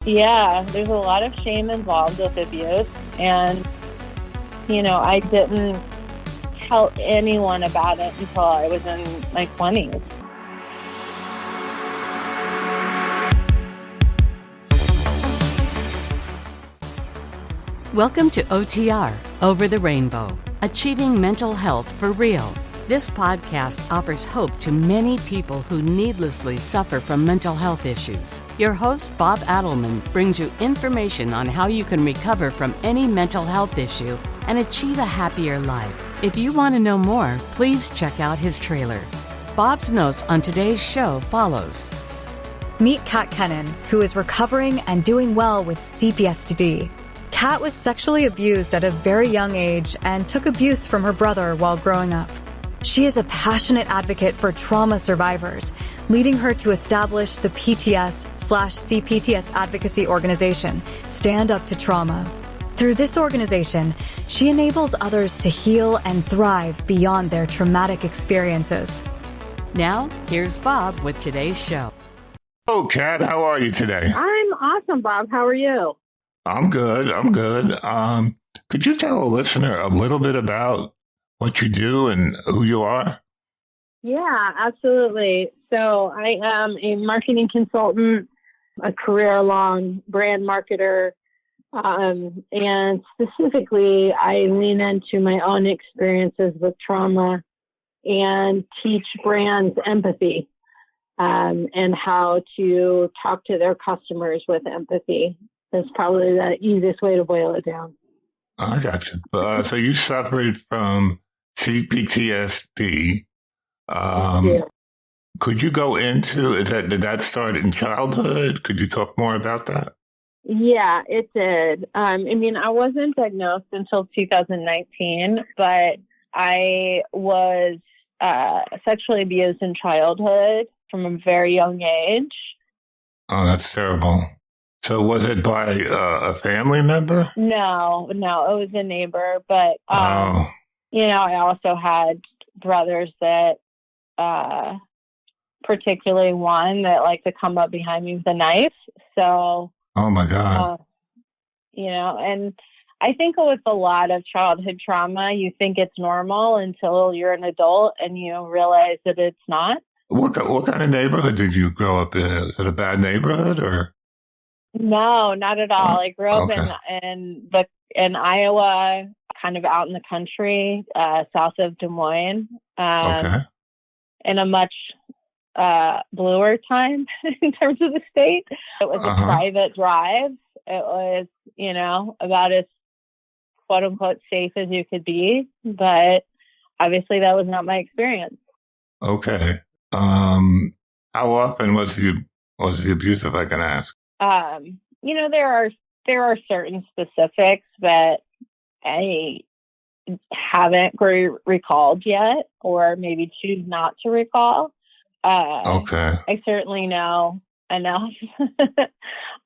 Yeah, there's a lot of shame involved with abuse. And, I didn't tell anyone about it until I was in my 20s. Welcome to OTR, Over the Rainbow, Achieving Mental Health for Real. This podcast offers hope to many people who needlessly suffer from mental health issues. Your host, Bob Adelman, brings you information on how you can recover from any mental health issue and achieve a happier life. If you want to know more, please check out his trailer. Bob's notes on today's show follows. Meet Kat Kennan, who is recovering and doing well with CPSTD. Kat was sexually abused at a very young age and took abuse from her brother while growing up. She is a passionate advocate for trauma survivors, leading her to establish the PTS/CPTS advocacy organization, Stand Up to Trauma. Through this organization, she enables others to heal and thrive beyond their traumatic experiences. Now, here's Bob with today's show. Oh, Kat, how are you today? I'm awesome, Bob. How are you? I'm good. Could you tell a listener a little bit about what you do and who you are? Yeah, absolutely. So I am a marketing consultant, a career-long brand marketer, and specifically, I lean into my own experiences with trauma and teach brands empathy and how to talk to their customers with empathy. That's probably the easiest way to boil it down. I got you. So you suffered from CPTSD. Yeah. Could you go into did that start in childhood? Could you talk more about that? Yeah, it did. I wasn't diagnosed until 2019, but I was sexually abused in childhood from a very young age. Oh, that's terrible. So was it by a family member? No, it was a neighbor. But, I also had brothers that, particularly one that liked to come up behind me with a knife. So, oh my God. And I think with a lot of childhood trauma, you think it's normal until you're an adult and you realize that it's not. What kind of neighborhood did you grow up in? Is it a bad neighborhood or? No, not at all. I grew up okay. in Iowa, kind of out in the country, south of Des Moines, Okay. in a much bluer time in terms of the state. It was a private drive. It was, about as quote unquote safe as you could be, but obviously that was not my experience. Okay. How often was the abuse, if I can ask? There are certain specifics that I haven't recalled yet, or maybe choose not to recall. Okay. I certainly know enough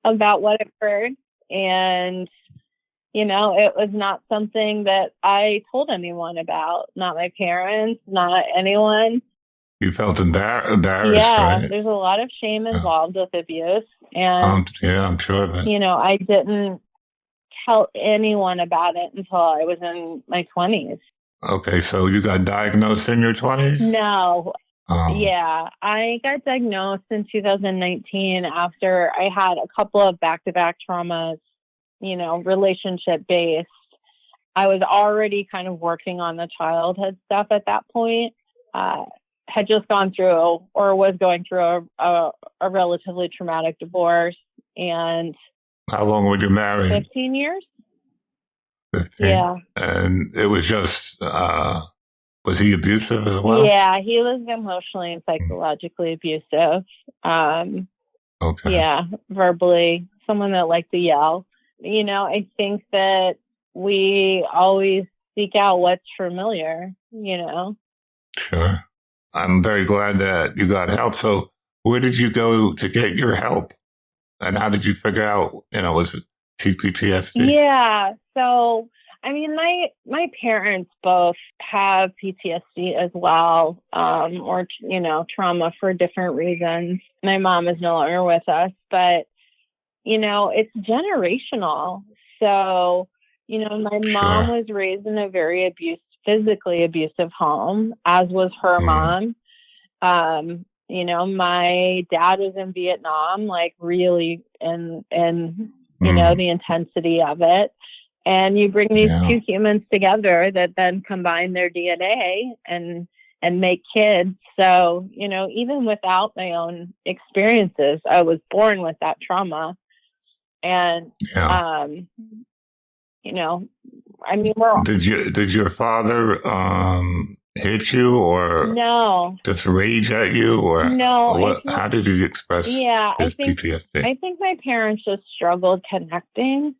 about what occurred, and it was not something that I told anyone about. Not my parents, not anyone. You felt embarrassed, yeah, right? There's a lot of shame involved with abuse. And, I'm sure of it. I didn't tell anyone about it until I was in my 20s. Okay, so you got diagnosed in your 20s? No. Oh. Yeah, I got diagnosed in 2019 after I had a couple of back-to-back traumas, relationship-based. I was already kind of working on the childhood stuff at that point. Had just gone through or was going through a relatively traumatic divorce. And how long were you married? 15 years. 15? Yeah. And it was just, was he abusive as well? Yeah, he was emotionally and psychologically abusive. Okay. Yeah, verbally, someone that liked to yell. I think that we always seek out what's familiar, Sure. I'm very glad that you got help. So where did you go to get your help? And how did you figure out, was it CPTSD? Yeah. So, my parents both have PTSD as well, or, trauma for different reasons. My mom is no longer with us, but, it's generational. So, my mom was raised in a very physically abusive home, as was her mom. My dad was in Vietnam, like really, and the intensity of it. And you bring these two humans together that then combine their DNA and make kids. So, even without my own experiences, I was born with that trauma. And, did your father hit you or no, just rage at you or no? How did he express his PTSD? I think my parents just struggled connecting.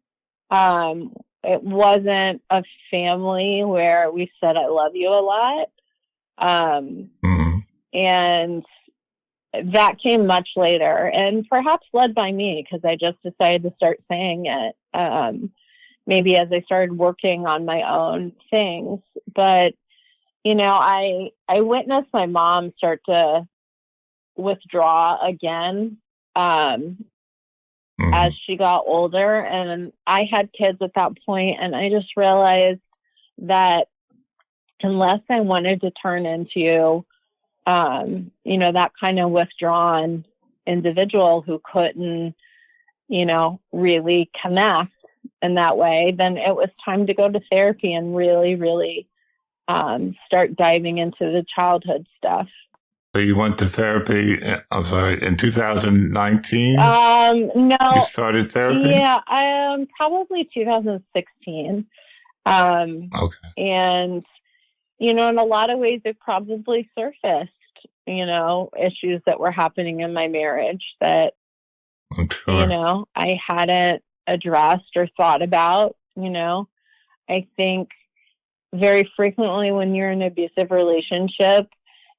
It wasn't a family where we said "I love you" a lot, and that came much later, and perhaps led by me because I just decided to start saying it. Maybe as I started working on my own things, but I witnessed my mom start to withdraw again as she got older, and I had kids at that point, and I just realized that unless I wanted to turn into that kind of withdrawn individual who couldn't really connect in that way, then it was time to go to therapy and really, really start diving into the childhood stuff. So you went to therapy, in 2019? No. You started therapy? Yeah, probably 2016. Okay. And, in a lot of ways, it probably surfaced, issues that were happening in my marriage that, I'm sure. I hadn't addressed or thought about. I think very frequently when you're in an abusive relationship,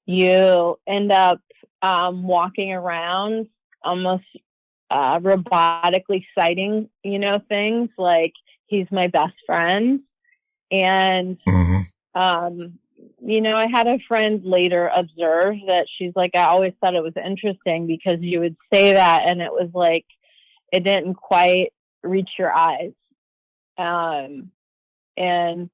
you end up walking around almost robotically citing, things like he's my best friend. And, I had a friend later observe that she's like, I always thought it was interesting because you would say that and it was like, it didn't quite reach your eyes. And I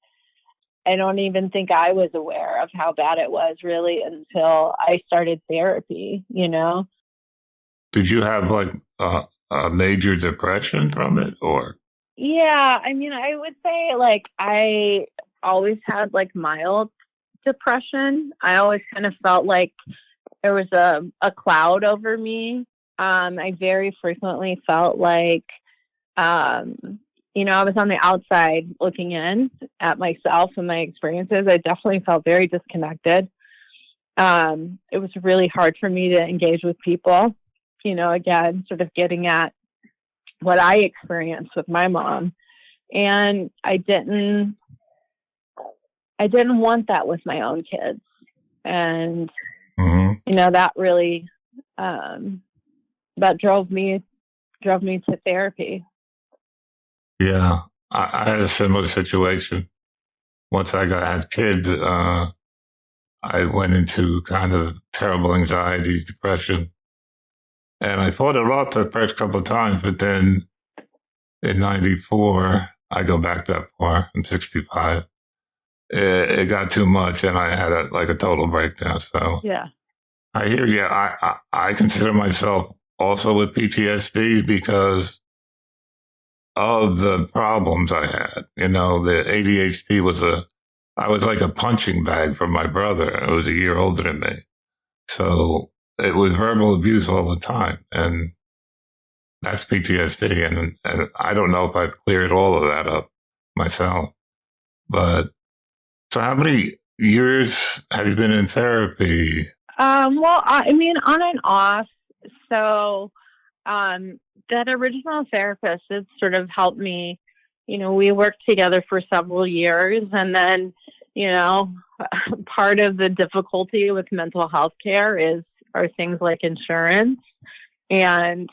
don't even think I was aware of how bad it was really until I started therapy, Did you have like a major depression from it or? Yeah. I would say like I always had like mild depression. I always kind of felt like there was a cloud over me. I very frequently felt like, I was on the outside looking in at myself and my experiences. I definitely felt very disconnected. It was really hard for me to engage with people, again, sort of getting at what I experienced with my mom. And I didn't want that with my own kids. And, that really, that drove me to therapy. Yeah, I had a similar situation. Once I had kids, I went into kind of terrible anxiety, depression. And I fought it off the first couple of times, but then in 94, I go back that far, I'm 65. It got too much and I had a total breakdown. So yeah, I hear you. I consider myself also with PTSD because of the problems I had. The ADHD I was like a punching bag for my brother. It was a year older than me. So it was verbal abuse all the time. And that's PTSD. And I don't know if I've cleared all of that up myself. But so how many years have you been in therapy? Well, on and off. So, that original therapist had sort of helped me, we worked together for several years. And then, part of the difficulty with mental health care are things like insurance. And,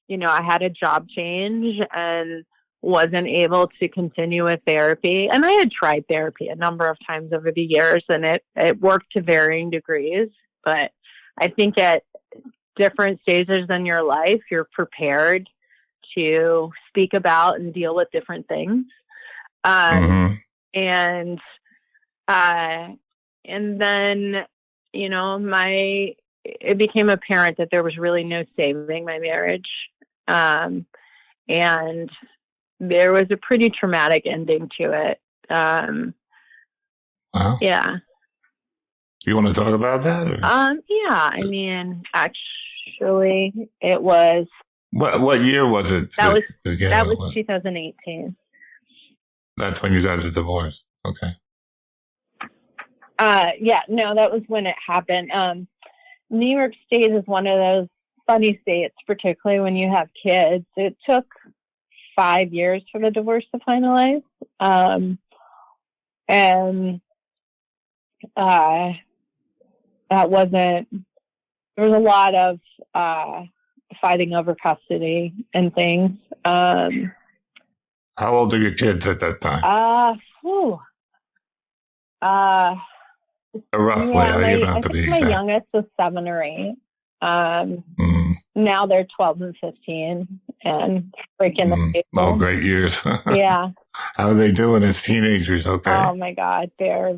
I had a job change and wasn't able to continue with therapy. And I had tried therapy a number of times over the years and it worked to varying degrees. But I think at different stages in your life, you're prepared to speak about and deal with different things. And then, it became apparent that there was really no saving my marriage. And there was a pretty traumatic ending to it. Wow. Yeah. You want to talk about that? Or? Yeah. I mean, actually, it was. What year was it? That was 2018. That's when you guys are divorced. Okay. Yeah, no, that was when it happened. New York State is one of those funny states, particularly when you have kids. It took 5 years for the divorce to finalize. And that wasn't, there was a lot of fighting over custody and things. How old are your kids at that time? Roughly, yeah, I think my youngest was 7 or 8. Now they're 12 and 15 and freaking the table. Oh, great years. Yeah. How are they doing as teenagers? Okay. Oh my God. They're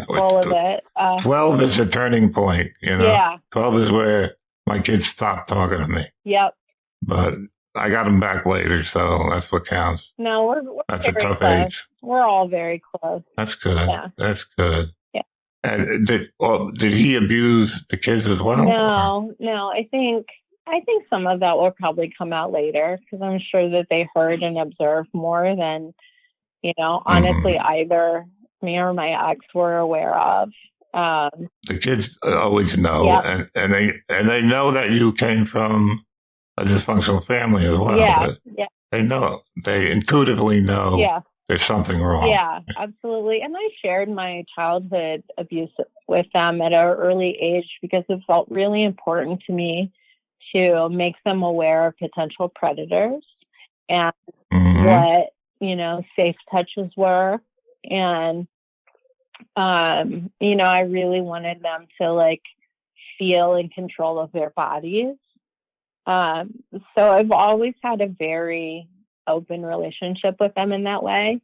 full of it. 12 is a turning point, Yeah. 12 is where my kids stopped talking to me. Yep. But I got them back later, so that's what counts. No, we're that's a tough close. age. We're all very close. That's good. Yeah. That's good. Yeah. And did he abuse the kids as well? No. I think some of that will probably come out later because I'm sure that they heard and observed more than, honestly, either me or my ex were aware of. The kids always know, yep. and they know that you came from a dysfunctional family as well. Yeah. They know. They intuitively know there's something wrong. Yeah, absolutely. And I shared my childhood abuse with them at an early age because it felt really important to me to make them aware of potential predators and what, safe touches were. And, I really wanted them to feel in control of their bodies. So I've always had a very open relationship with them in that way.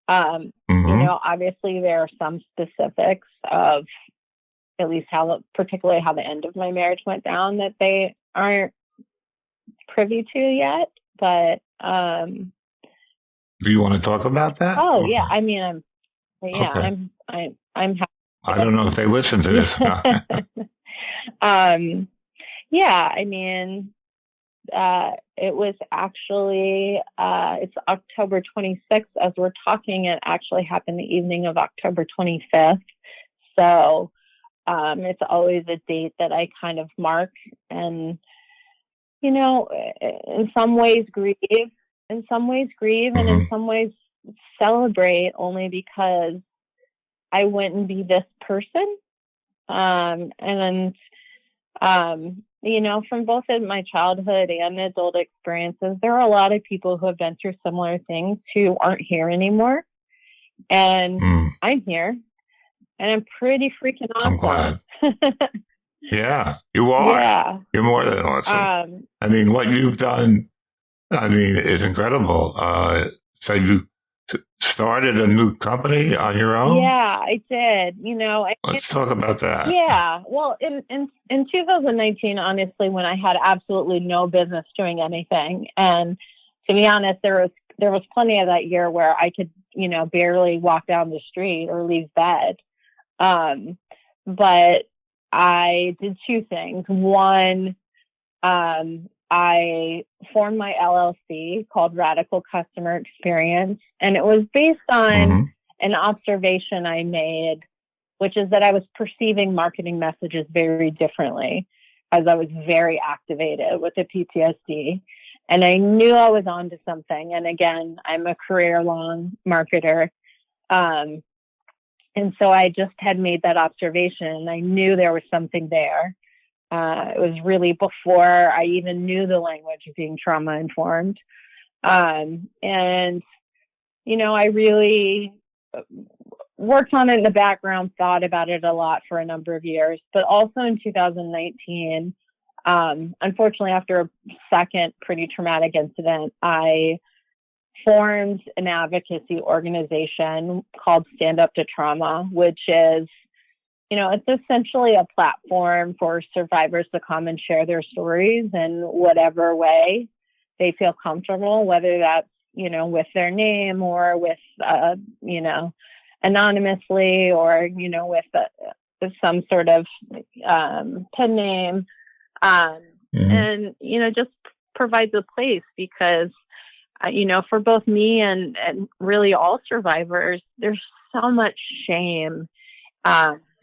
Obviously there are some specifics of at least particularly how the end of my marriage went down that they aren't privy to yet. But do you want to talk about that? Oh yeah. I mean, I'm happy. I don't know if they listen to this. Yeah, I mean, it was actually, it's October 26th as we're talking. It actually happened the evening of October 25th. So it's always a date that I kind of mark and, in some ways grieve, and in some ways celebrate only because I wouldn't be this person. From both in my childhood and adult experiences, there are a lot of people who have been through similar things who aren't here anymore. And I'm here and I'm pretty freaking awesome. I'm glad. Yeah, you are. Yeah. You're more than awesome. I mean, what you've done, is incredible. So you started a new company on your own? Yeah, I did. Let's talk about that. Yeah. Well, in 2019, honestly, when I had absolutely no business doing anything, and to be honest, there was plenty of that year where I could, barely walk down the street or leave bed. But I did two things. One, I formed my LLC called Radical Customer Experience, and it was based on an observation I made, which is that I was perceiving marketing messages very differently as I was very activated with the PTSD. And I knew I was onto something. And again, I'm a career-long marketer. And so I just had made that observation. I knew there was something there. It was really before I even knew the language of being trauma-informed. And, I really worked on it in the background, thought about it a lot for a number of years. But also in 2019, unfortunately, after a second pretty traumatic incident, I formed an advocacy organization called Stand Up to Trauma, which is, it's essentially a platform for survivors to come and share their stories in whatever way they feel comfortable, whether that's, with their name or with, anonymously or, with some sort of pen name. And, just provides a place because, for both me and really all survivors, there's so much shame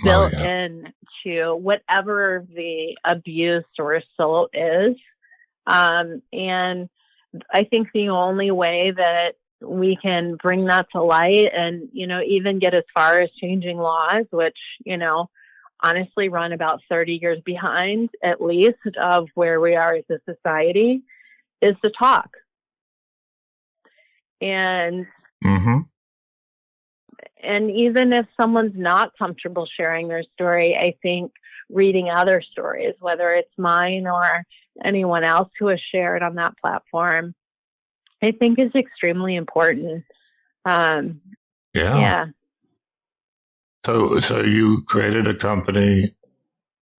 built in to whatever the abuse or assault is. And I think the only way that we can bring that to light and, even get as far as changing laws, which, honestly run about 30 years behind at least of where we are as a society, is to talk. And and even if someone's not comfortable sharing their story, I think reading other stories, whether it's mine or anyone else who has shared on that platform, I think is extremely important. Yeah. So you created a company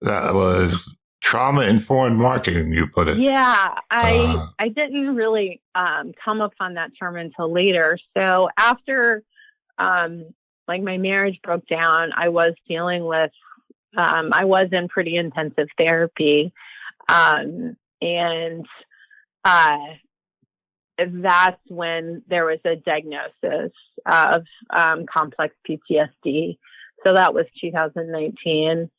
that was trauma-informed marketing, you put it. Yeah, I didn't really come upon that term until later. So after my marriage broke down, I was dealing with, I was in pretty intensive therapy. And that's when there was a diagnosis of complex PTSD. So that was 2019.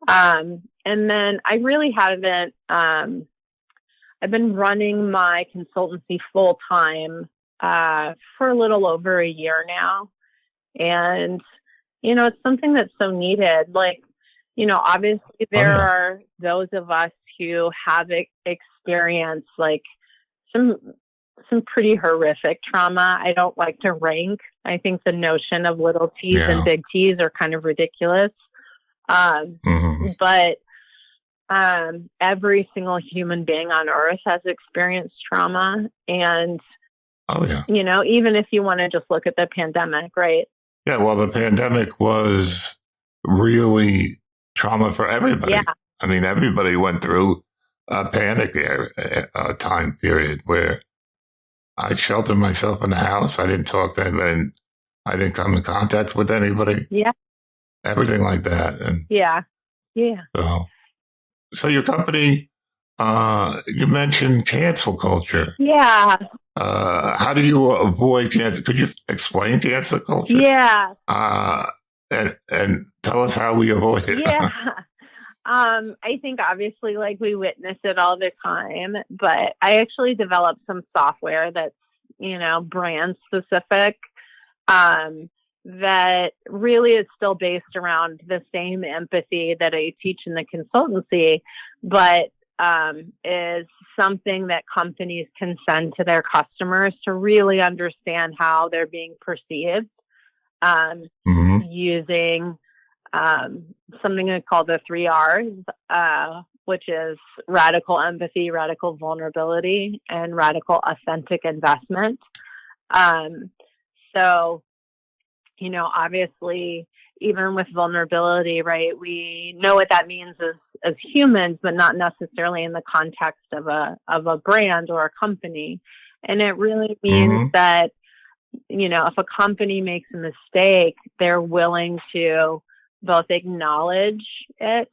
And then I really haven't, I've been running my consultancy full time for a little over a year now. And, it's something that's so needed. Obviously there are those of us who have experienced some pretty horrific trauma. I don't like to rank. I think the notion of little T's and big T's are kind of ridiculous. But every single human being on earth has experienced trauma. And, even if you want to just look at the pandemic, right? Yeah, well, the pandemic was really trauma for everybody. Yeah. I mean, everybody went through a panic time period where I sheltered myself in the house. I didn't talk to anybody. I didn't come in contact with anybody. Yeah. Everything like that. And yeah. So your company, you mentioned cancel culture. Yeah. How do you avoid cancel? Could you explain cancel culture? Yeah. And tell us how we avoid it. Yeah. I think obviously we witness it all the time, but I actually developed some software that's, brand specific, that really is still based around the same empathy that I teach in the consultancy, but is something that companies can send to their customers to really understand how they're being perceived, using something I call the 3 R's, which is radical empathy, radical vulnerability, and radical authentic investment. So, obviously, even with vulnerability, right, we know what that means as humans, but not necessarily in the context of a brand or a company. And it really means that, if a company makes a mistake, they're willing to both acknowledge it,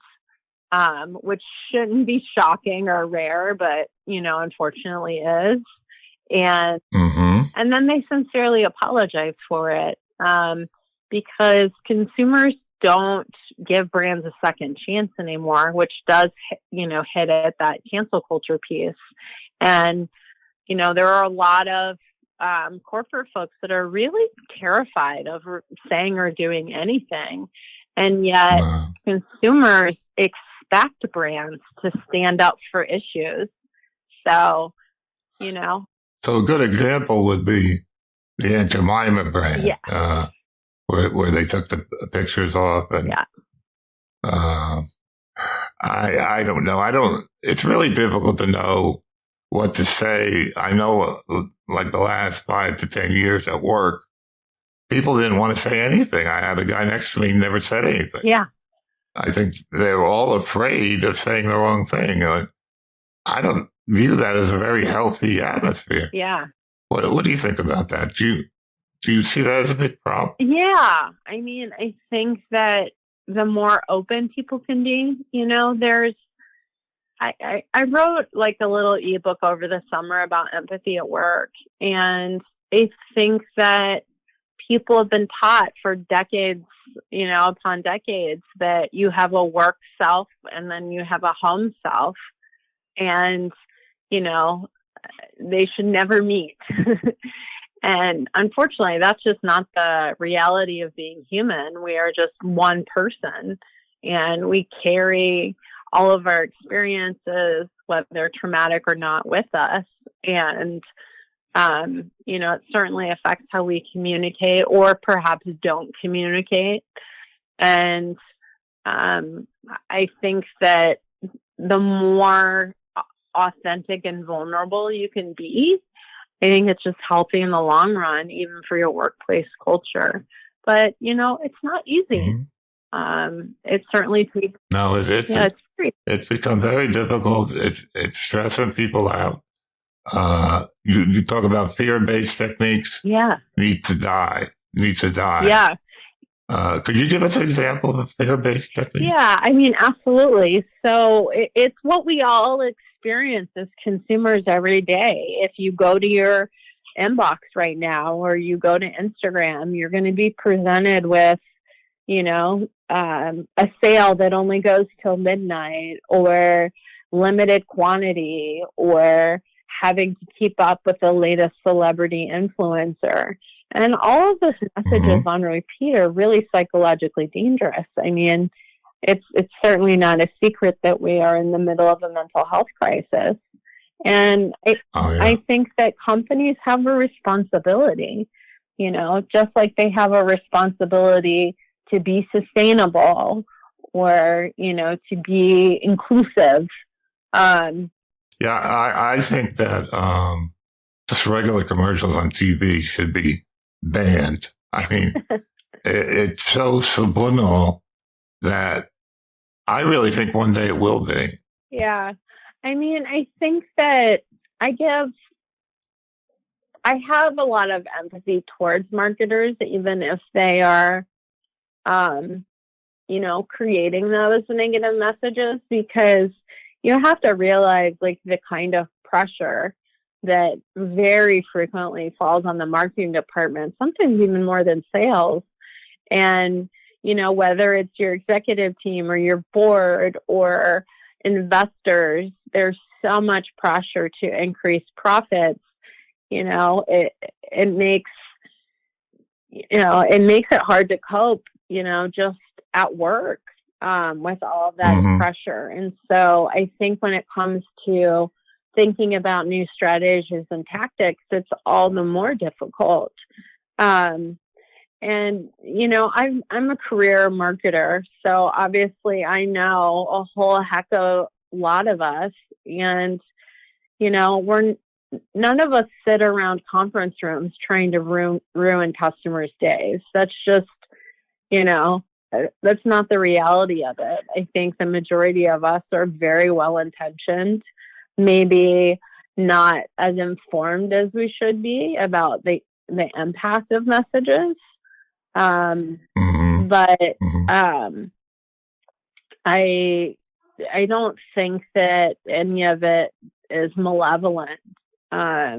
which shouldn't be shocking or rare, but, unfortunately is. And then they sincerely apologize for it, because consumers don't give brands a second chance anymore, which does, hit at that cancel culture piece. And, there are a lot of corporate folks that are really terrified of saying or doing anything. And yet consumers expect brands to stand up for issues. So, So a good example would be the Aunt Jemima brand, where they took the pictures off. And I don't know. It's really difficult to know what to say. I know like the last 5 to 10 years at work, people didn't want to say anything. I had a guy next to me who never said anything. Yeah. I think they were all afraid of saying the wrong thing. I don't view that as a very healthy atmosphere. Yeah. What do you think about that? Do you see that as a big problem? Yeah. I mean, I think that the more open people can be, I wrote like a little ebook over the summer about empathy at work. And I think that people have been taught for decades, upon decades, that you have a work self and then you have a home self. And, they should never meet. And unfortunately, that's just not the reality of being human. We are just one person, and we carry all of our experiences, whether they're traumatic or not, with us. And, it certainly affects how we communicate or perhaps don't communicate. And I think that the more authentic and vulnerable you can be, I think it's just healthy in the long run, even for your workplace culture. But, it's not easy. Mm-hmm. It certainly takes... No, it's become very difficult. It's stressing people out. You talk about fear-based techniques. Yeah. Need to die. Yeah. Could you give us an example of a fear-based technique? Yeah, I mean, absolutely. So it's what we all experience as consumers every day. If you go to your inbox right now or you go to Instagram, you're going to be presented with, a sale that only goes till midnight, or limited quantity, or having to keep up with the latest celebrity influencer. And all of those messages on repeat are really psychologically dangerous. I mean, it's certainly not a secret that we are in the middle of a mental health crisis. And I think that companies have a responsibility, just like they have a responsibility to be sustainable or, to be inclusive. I think that just regular commercials on TV should be banned. I mean, it's so subliminal that I really think one day it will be. Yeah. I mean, I think that I have a lot of empathy towards marketers, even if they are, creating those negative messages, because you have to realize like the kind of pressure that very frequently falls on the marketing department, sometimes even more than sales. And, whether it's your executive team or your board or investors, there's so much pressure to increase profits. It makes it hard to cope, just at work, with all of that pressure. And so I think when it comes to thinking about new strategies and tactics, it's all the more difficult. And, I'm a career marketer, so obviously I know a whole heck of a lot of us, and, none of us sit around conference rooms trying to ruin customers' days. That's just, that's not the reality of it. I think the majority of us are very well-intentioned, maybe not as informed as we should be about the impact of messages. But I don't think that any of it is malevolent. I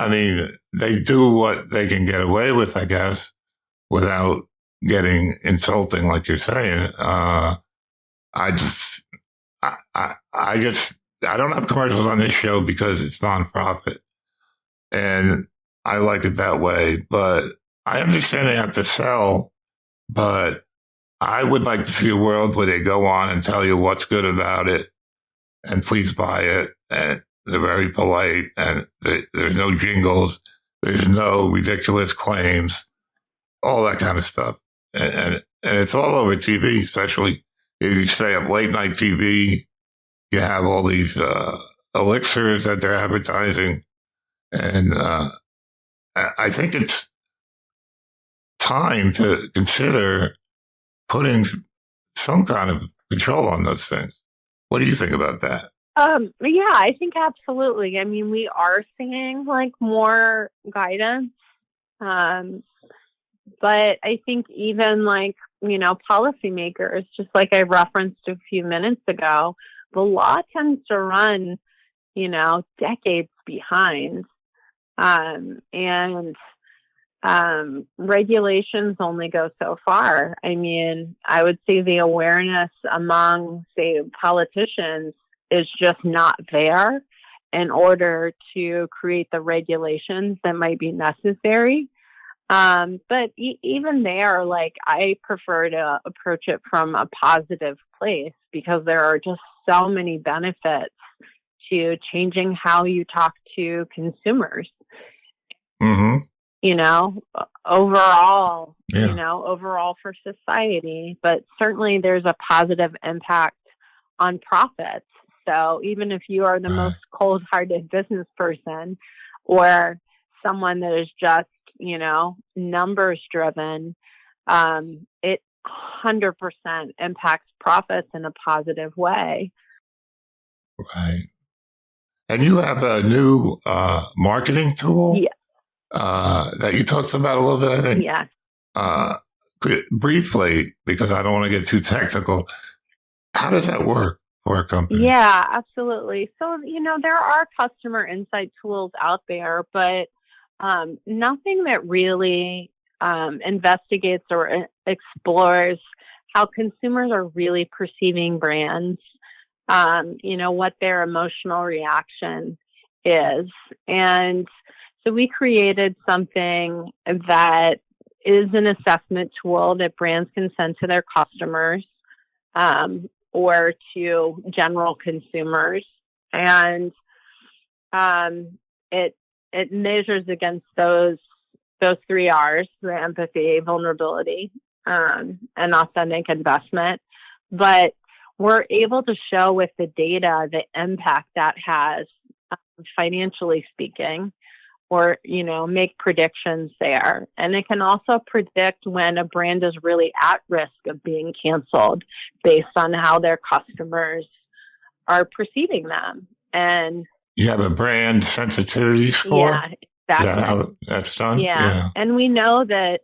mean, they do what they can get away with, I guess, without getting insulting, like you're saying. I don't have commercials on this show because it's nonprofit, and I like it that way. But I understand they have to sell, but I would like to see a world where they go on and tell you what's good about it, and please buy it. And they're very polite, and there's no jingles, there's no ridiculous claims, all that kind of stuff. And it's all over TV, especially you stay up late night TV, you have all these elixirs that they're advertising. And I think it's time to consider putting some kind of control on those things. What do you think about that? Yeah, I think absolutely. I mean, we are seeing like more guidance. But I think even like, policymakers, just like I referenced a few minutes ago, the law tends to run, decades behind. And regulations only go so far. I mean, I would say the awareness among, say, politicians is just not there in order to create the regulations that might be necessary. But even there, like, I prefer to approach it from a positive place because there are just so many benefits to changing how you talk to consumers. Mm-hmm. Overall, overall for society, but certainly there's a positive impact on profits. So even if you are the most cold-hearted business person or someone that is just, numbers driven, it 100% impacts profits in a positive way. Right. And you have a new marketing tool that you talked about a little bit, I think. Yeah. Briefly, because I don't want to get too technical, how does that work for a company? Yeah, absolutely. So, there are customer insight tools out there, but nothing that really investigates or explores how consumers are really perceiving brands, what their emotional reaction is. And so we created something that is an assessment tool that brands can send to their customers or to general consumers. And it measures against those 3 R's, the empathy, vulnerability, and authentic investment. But we're able to show with the data the impact that has, financially speaking, or, make predictions there. And it can also predict when a brand is really at risk of being canceled based on how their customers are perceiving them. And you have a brand sensitivity score? Yeah, exactly. Is that how that's done? Yeah. And we know that,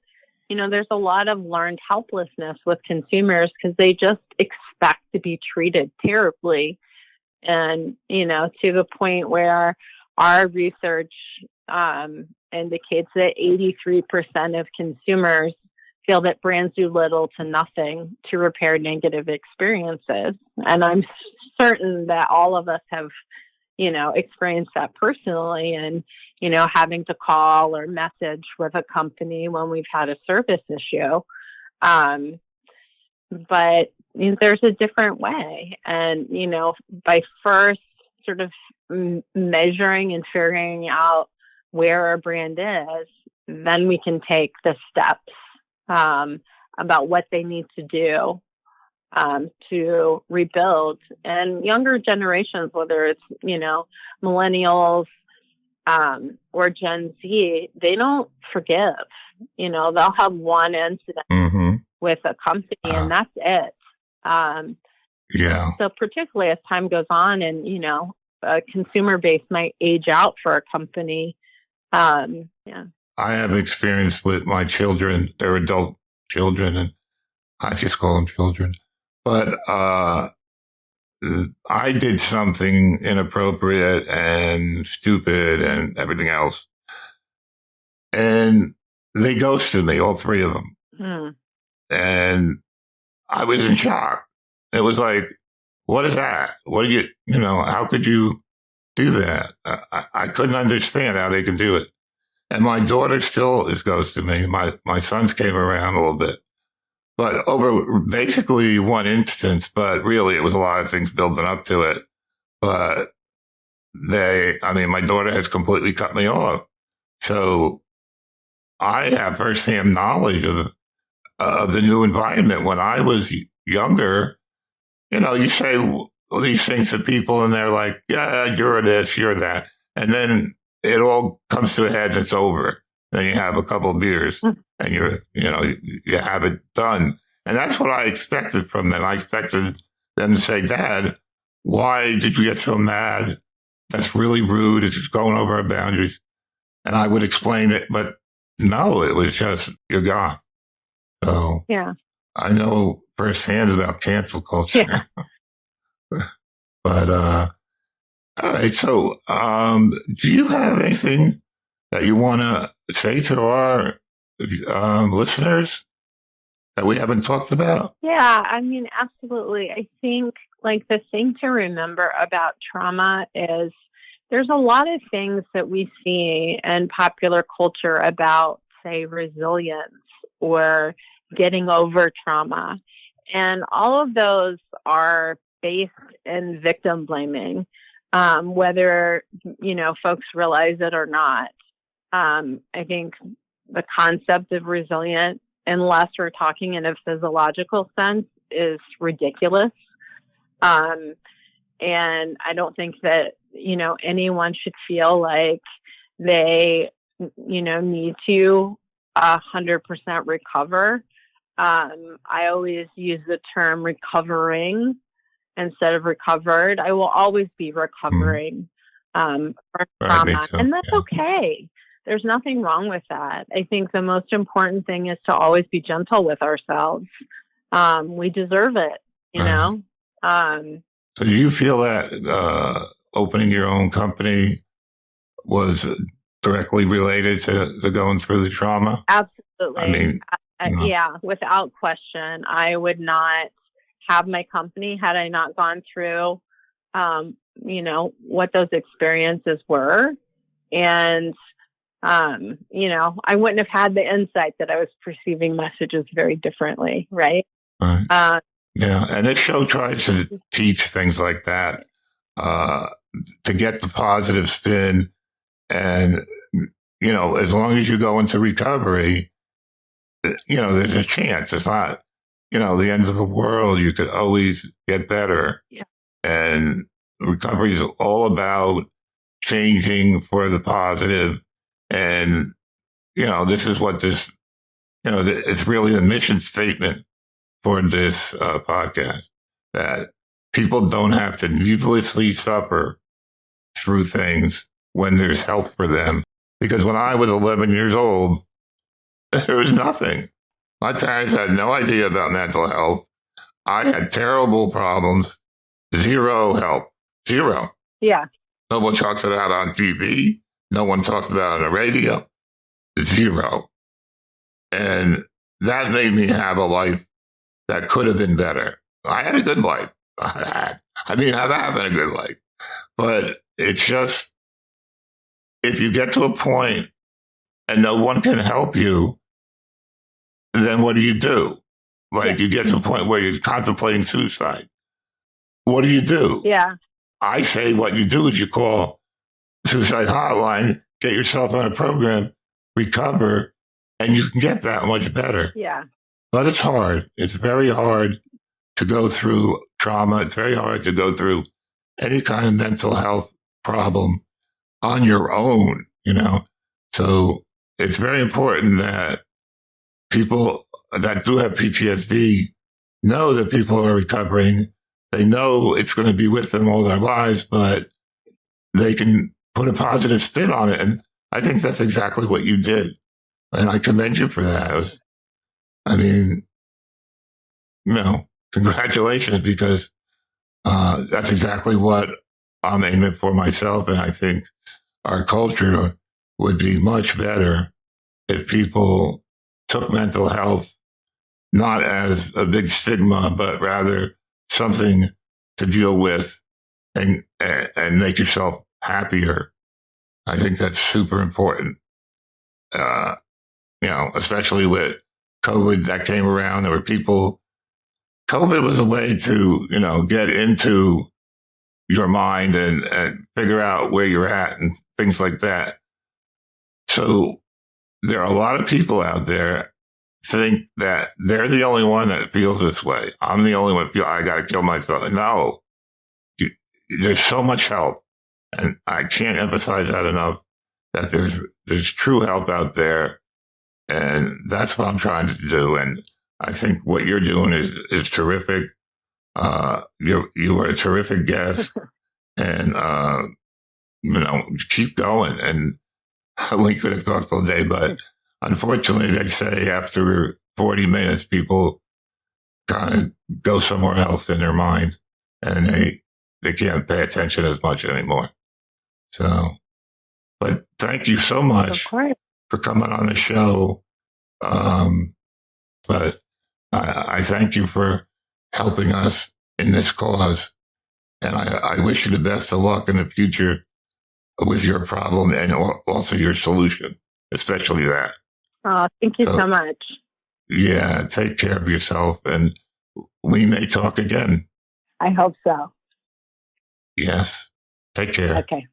there's a lot of learned helplessness with consumers because they just expect to be treated terribly. And, to the point where our research indicates that 83% of consumers feel that brands do little to nothing to repair negative experiences. And I'm certain that all of us have, experienced that personally and, having to call or message with a company when we've had a service issue. But there's a different way. And, by first sort of measuring and figuring out where a brand is, then we can take the steps about what they need to do to rebuild. And younger generations, whether it's, millennials or Gen Z, they don't forgive. They'll have one incident with a company and that's it. So particularly as time goes on and, a consumer base might age out for a company. I have experience with my children. They're adult children and I just call them children. But I did something inappropriate and stupid and everything else. And they ghosted me, all 3 of them. And I was in shock. It was like, what is that? What do how could you do that? I couldn't understand how they can do it. And my daughter still is ghosting me. My sons came around a little bit. But over basically one instance, but really it was a lot of things building up to it. But my daughter has completely cut me off. So I have firsthand knowledge of the new environment. When I was younger, you say these things to people and they're like, yeah, you're this, you're that. And then it all comes to a head and it's over. Then you have a couple of beers and you have it done. And that's what I expected from them. I expected them to say, Dad, why did you get so mad? That's really rude. It's going over our boundaries. And I would explain it, but no, it was just, you're gone. So yeah, I know firsthand about cancel culture. Yeah. But, all right. So, do you have anything that you want to say to our listeners that we haven't talked about? Yeah, I mean, absolutely. I think like the thing to remember about trauma is there's a lot of things that we see in popular culture about, say, resilience or getting over trauma. And all of those are based in victim blaming, whether, folks realize it or not. I think the concept of resilience, unless we're talking in a physiological sense, is ridiculous. And I don't think that, anyone should feel like they, need to 100% recover. I always use the term recovering instead of recovered. I will always be recovering from trauma, and that's okay. There's nothing wrong with that. I think the most important thing is to always be gentle with ourselves. We deserve it, you know? So do you feel that opening your own company was directly related to going through the trauma? Absolutely. I mean, yeah, without question. I would not have my company had I not gone through, what those experiences were. And, I wouldn't have had the insight that I was perceiving messages very differently, right? Right. Yeah, and this show tries to teach things like that, to get the positive spin. And, as long as you go into recovery, there's a chance. It's not, the end of the world. You could always get better. Yeah. And recovery is all about changing for the positive. And, this is what this, it's really the mission statement for this podcast, that people don't have to needlessly suffer through things when there's help for them. Because when I was 11 years old, there was nothing. My parents had no idea about mental health. I had terrible problems. Zero help. Zero. Yeah. No one talks about it on TV. No one talks about it on the radio. Zero. And that made me have a life that could have been better. I had a good life. I've having a good life. But it's just, if you get to a point and no one can help you, then what do you do? Like, you get to a point where you're contemplating suicide. What do you do? Yeah. I say what you do is you call suicide hotline, get yourself on a program, recover, and you can get that much better. Yeah. But it's hard. It's very hard to go through trauma. It's very hard to go through any kind of mental health problem on your own, So it's very important that people that do have PTSD know that people are recovering. They know it's going to be with them all their lives, but they can put a positive spin on it. And I think that's exactly what you did. And I commend you for that. Congratulations, because that's exactly what I'm aiming for myself. And I think our culture would be much better if people took mental health not as a big stigma, but rather something to deal with and make yourself happier. I think that's super important. Especially with COVID that came around, there were people. COVID was a way to, get into your mind and figure out where you're at and things like that. So there are a lot of people out there think that they're the only one that feels this way. I'm the only one I got to kill myself. No, there's so much help. And I can't emphasize that enough, that there's true help out there. And that's what I'm trying to do. And I think what you're doing is terrific. You were a terrific guest, and, keep going. And we could have talked all day, but unfortunately, they say after 40 minutes, people kind of go somewhere else in their minds, and they can't pay attention as much anymore. So, but thank you so much for coming on the show. But I thank you for helping us in this cause. And I wish you the best of luck in the future with your problem and also your solution, especially that. Oh, thank you so much. Yeah, take care of yourself, and we may talk again. I hope so. Yes. Take care. Okay.